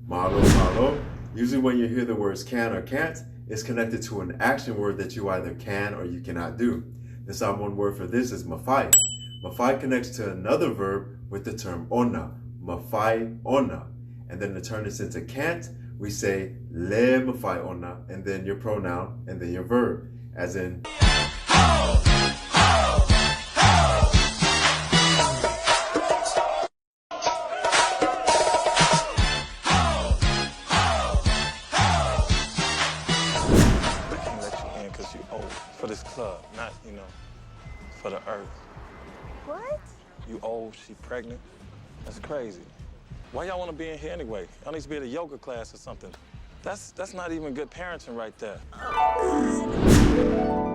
Malo. Usually when you hear the words can or can't, it's connected to an action word that you either can or you cannot do. The Samoan word for this is mafai. Mafai connects to another verb with the term ona, mafai ona. And then to turn this into can't, we say le mafai ona, and then your pronoun, and then your verb, as in for this club, not, for the earth. What? You old, she pregnant. That's crazy. Why y'all want to be in here anyway? Y'all need to be at a yoga class or something. That's not even good parenting right there. Oh, God.